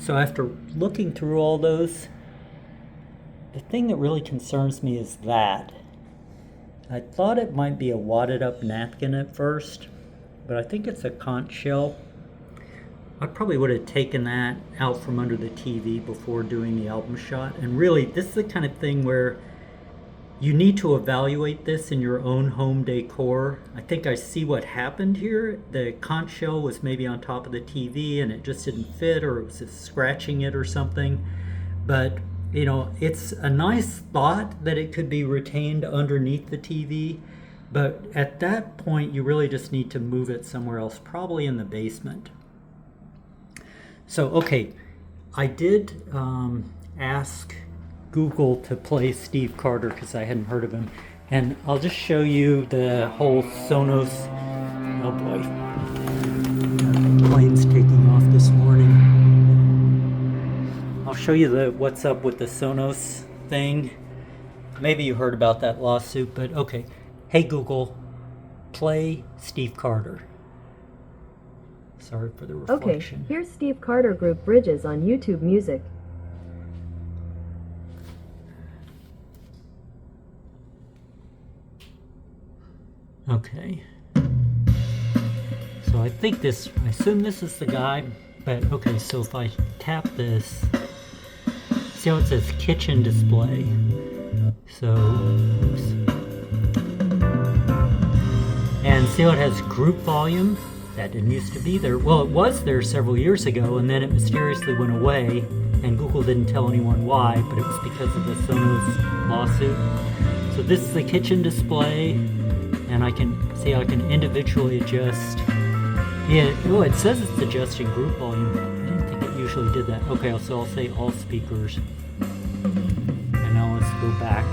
So after looking through all those, the thing that really concerns me is that. I thought it might be a wadded up napkin at first, but I think it's a conch shell. I probably would have taken that out from under the TV before doing the album shot. And really, this is the kind of thing where you need to evaluate this in your own home decor. I think I see what happened here. The conch shell was maybe on top of the TV and it just didn't fit, or it was just scratching it or something. But you know, it's a nice thought that it could be retained underneath the TV, but at that point you really just need to move it somewhere else, probably in the basement. So okay, I did ask Google to play Steve Carter because I hadn't heard of him, and I'll just show you the whole Sonos. Oh boy, the plane's taking off this morning. I'll show you the what's up with the Sonos thing. Maybe you heard about that lawsuit, but okay. Hey Google, play Steve Carter. Sorry for the reflection. Okay, here's Steve Carter Group Bridges on YouTube Music. Okay. So I assume this is the guy, but okay, so if I tap this, see how it says kitchen display? So, oops. And see how it has group volume? That didn't used to be there. Well, it was there several years ago, and then it mysteriously went away, and Google didn't tell anyone why, but it was because of the Sonos lawsuit. So this is the kitchen display, and I can individually adjust it. Oh, it says it's adjusting group volume. I didn't think it usually did that. Okay, so I'll say all speakers. And now let's go back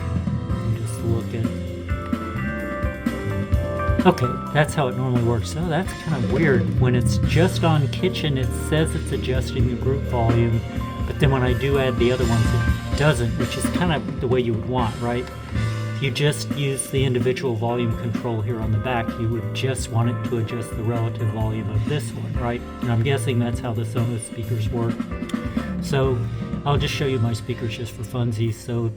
and just look at. Okay, that's how it normally works. So that's kind of weird. When it's just on kitchen, it says it's adjusting the group volume, but then when I do add the other ones, it doesn't, which is kind of the way you would want, right? If you just use the individual volume control here on the back, you would just want it to adjust the relative volume of this one, right? And I'm guessing that's how the Sonos speakers work. So I'll just show you my speakers just for funsies. So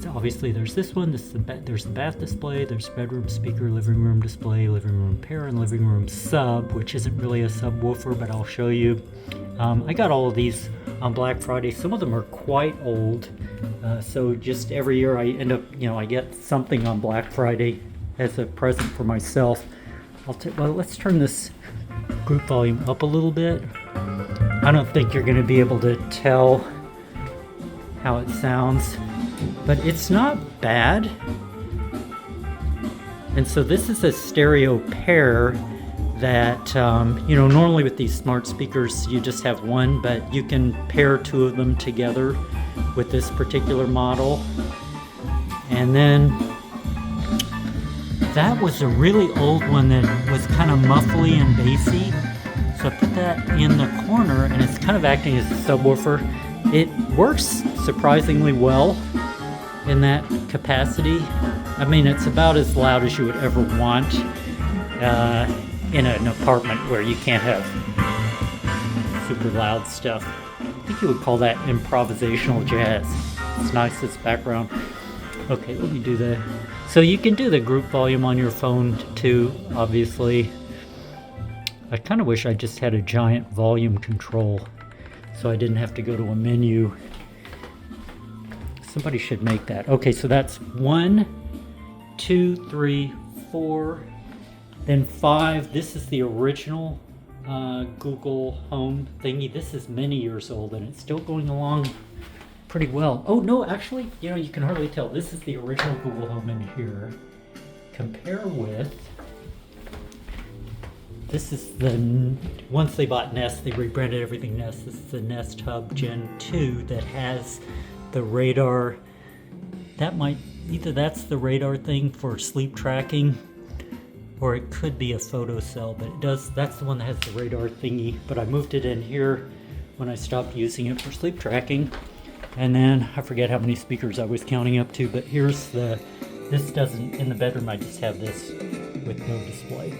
obviously there's this one, there's the bath display, there's bedroom speaker, living room display, living room pair, and living room sub, which isn't really a subwoofer, but I'll show you. I got all of these on Black Friday. Some of them are quite old, so just every year I end up, I get something on Black Friday as a present for myself. Well, let's turn this group volume up a little bit. I don't think you're going to be able to tell how it sounds, but it's not bad. And so this is a stereo pair that, normally with these smart speakers you just have one, but you can pair two of them together with this particular model. And then that was a really old one that was kind of muffly and bassy. So I put that in the corner, and it's kind of acting as a subwoofer. It works surprisingly well in that capacity. I mean, it's about as loud as you would ever want in an apartment where you can't have super loud stuff. I think you would call that improvisational jazz. It's nice as background. Okay, let me do the... So you can do the group volume on your phone too, obviously. I kind of wish I just had a giant volume control so I didn't have to go to a menu. Somebody should make that. Okay, so that's 1, 2, 3, 4, then 5. This is the original Google Home thingy. This is many years old and it's still going along pretty well. Oh no, actually, you can hardly tell. This is the original Google Home in here. Compare with... This is once they bought Nest, they rebranded everything Nest. This is the Nest Hub Gen 2 that has the radar. Either that's the radar thing for sleep tracking, or it could be a photo cell, but that's the one that has the radar thingy. But I moved it in here when I stopped using it for sleep tracking. And then I forget how many speakers I was counting up to, but this doesn't, in the bedroom I just have this with no display.